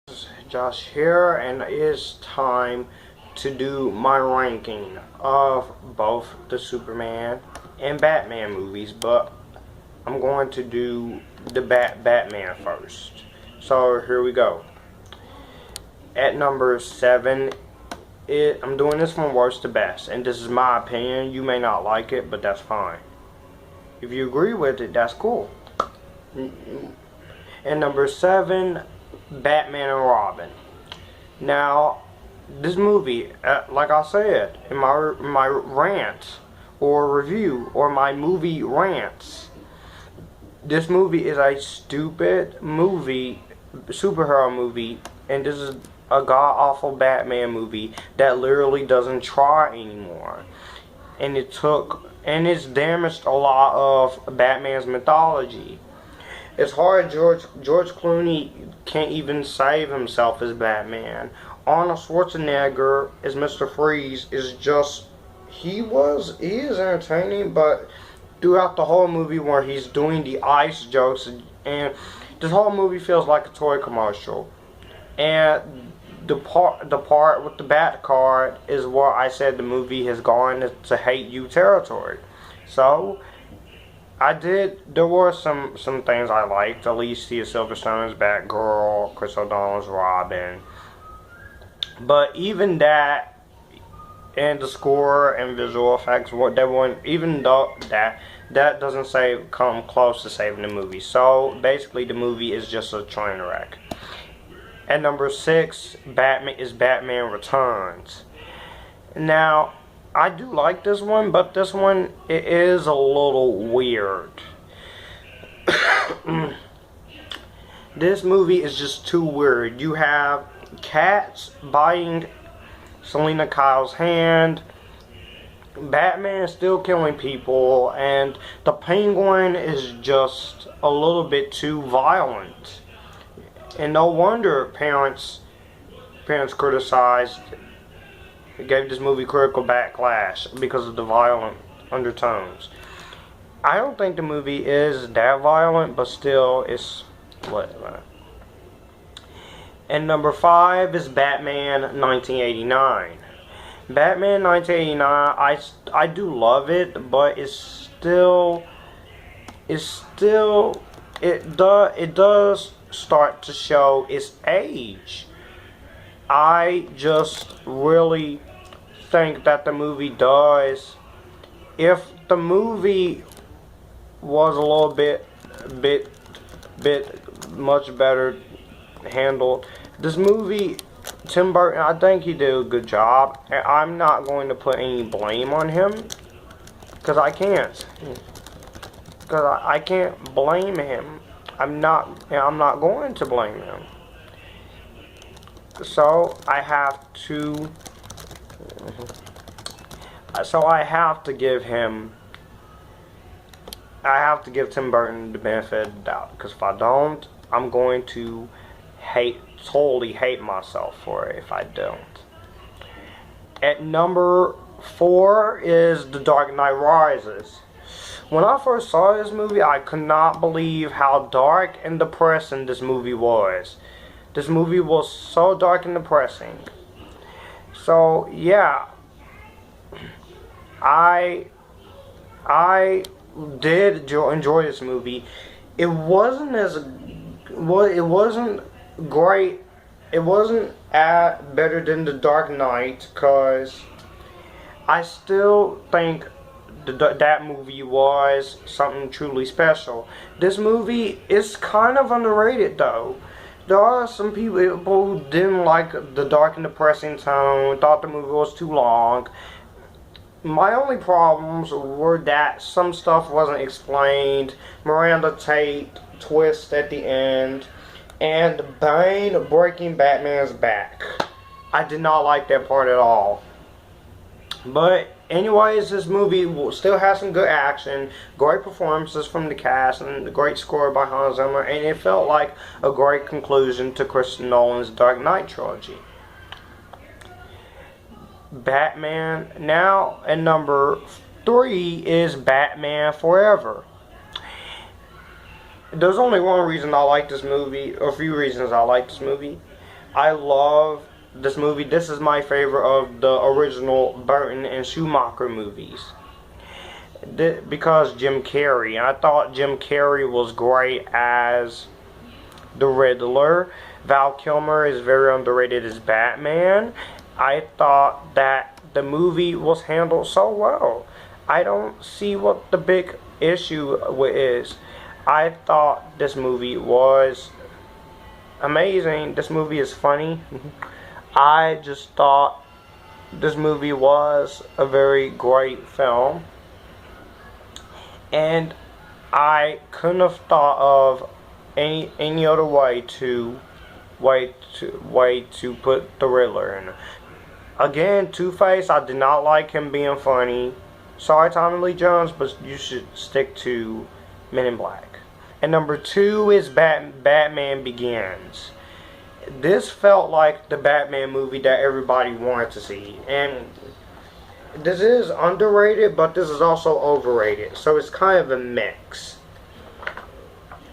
This is Josh here, and it is time to do my ranking of both the Superman and Batman movies, but I'm going to do the Batman first. So here we go. At number 7, I'm doing this from worst to best, and this is my opinion. You may not like it, but that's fine. If you agree with it, that's cool. At number 7, Batman and Robin. Now, this movie, like I said in my rant or review or my movie rants, this movie is a stupid movie, superhero movie, and this is a god awful Batman movie that literally doesn't try anymore, and it's damaged a lot of Batman's mythology. It's hard. George Clooney can't even save himself as Batman. Arnold Schwarzenegger as Mr. Freeze is just he is entertaining, but throughout the whole movie where he's doing the ice jokes, and this whole movie feels like a toy commercial. And the part with the Bat card is where I said the movie has gone to hate you territory. So there were some things I liked. Alicia Silverstone's Batgirl, Chris O'Donnell's Robin. But even that, and the score and visual effects, even though that doesn't come close to saving the movie. So basically the movie is just a train wreck. At number 6, Batman Returns. Now, I do like this one, but this one, it is a little weird. This movie is just too weird. You have cats biting Selena Kyle's hand, Batman still killing people, and the Penguin is just a little bit too violent. And no wonder parents criticized, gave this movie critical backlash because of the violent undertones. I don't think the movie is that violent, but still, it's what. And number 5 is Batman 1989. Batman 1989, I do love it, but it does start to show its age. I just really think that the movie does. If the movie was a little bit much better handled, this movie, Tim Burton, I think he did a good job. And I'm not going to put any blame on him, because I can't. Because I can't blame him. I'm not going to blame him. So I have to give Tim Burton the benefit of the doubt, because if I don't, I'm going to totally hate myself for it if I don't. At number 4 is The Dark Knight Rises. When I first saw this movie, I could not believe how dark and depressing this movie was. This movie was so dark and depressing. So yeah, I did enjoy this movie. It wasn't great. It wasn't better than The Dark Knight, because I still think that movie was something truly special. This movie is kind of underrated, though. There are some people who didn't like the dark and depressing tone, thought the movie was too long. My only problems were that some stuff wasn't explained, Miranda Tate twist at the end, and Bane breaking Batman's back. I did not like that part at all. But anyways, this movie still has some good action, great performances from the cast, and a great score by Hans Zimmer, and it felt like a great conclusion to Christopher Nolan's Dark Knight trilogy. Batman. Now, at number 3 is Batman Forever. There's only one reason I like this movie, or a few reasons I like this movie. I love this movie. This is my favorite of the original Burton and Schumacher movies. Because Jim Carrey. I thought Jim Carrey was great as the Riddler. Val Kilmer is very underrated as Batman. I thought that the movie was handled so well. I don't see what the big issue is. I thought this movie was amazing. This movie is funny. I just thought this movie was a very great film. And I couldn't have thought of any other way to put the Riddler in. Again, Two-Face, I did not like him being funny. Sorry, Tommy Lee Jones, but you should stick to Men in Black. And number 2 is Batman Begins. This felt like the Batman movie that everybody wanted to see. And this is underrated, but this is also overrated. So it's kind of a mix.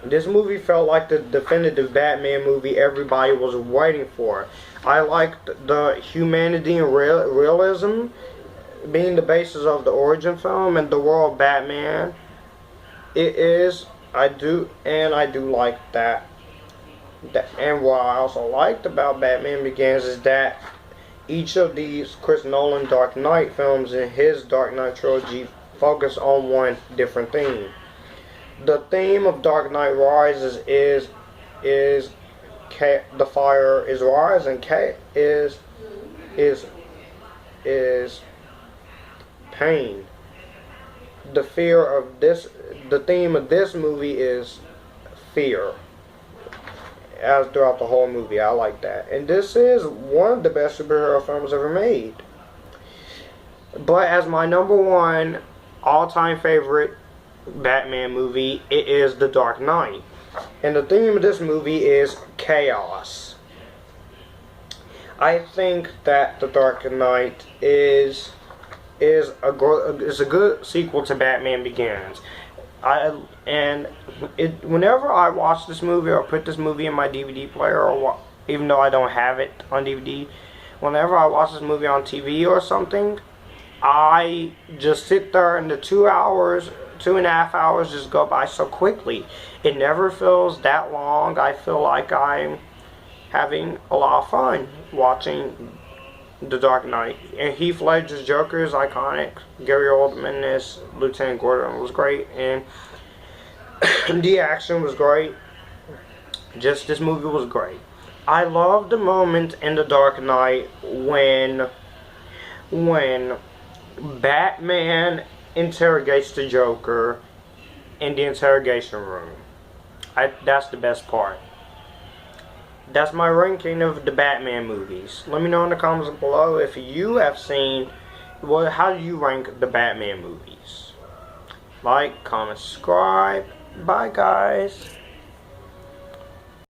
This movie felt like the definitive Batman movie everybody was waiting for. I liked the humanity and realism being the basis of the origin film and the world of Batman. I do like that. And what I also liked about Batman Begins is that each of these Chris Nolan Dark Knight films in his Dark Knight trilogy focus on one different theme. The theme of Dark Knight Rises is the fire is rising. Is pain. The theme of this movie is fear. As throughout the whole movie, I like that. And this is one of the best superhero films ever made. But as my number 1 all-time favorite Batman movie, it is The Dark Knight. And the theme of this movie is chaos. I think that The Dark Knight is a good sequel to Batman Begins. Whenever I watch this movie or put this movie in my DVD player, or even though I don't have it on DVD, whenever I watch this movie on TV or something, I just sit there and the 2.5 hours just go by so quickly. It never feels that long. I feel like I'm having a lot of fun watching The Dark Knight. And Heath Ledger's Joker is iconic. Gary Oldman as Lieutenant Gordon was great. And the action was great. Just this movie was great. I love the moment in The Dark Knight when Batman interrogates the Joker in the interrogation room. That's the best part. That's my ranking of the Batman movies. Let me know in the comments below if you have seen, how do you rank the Batman movies? Like, comment, subscribe. Bye guys.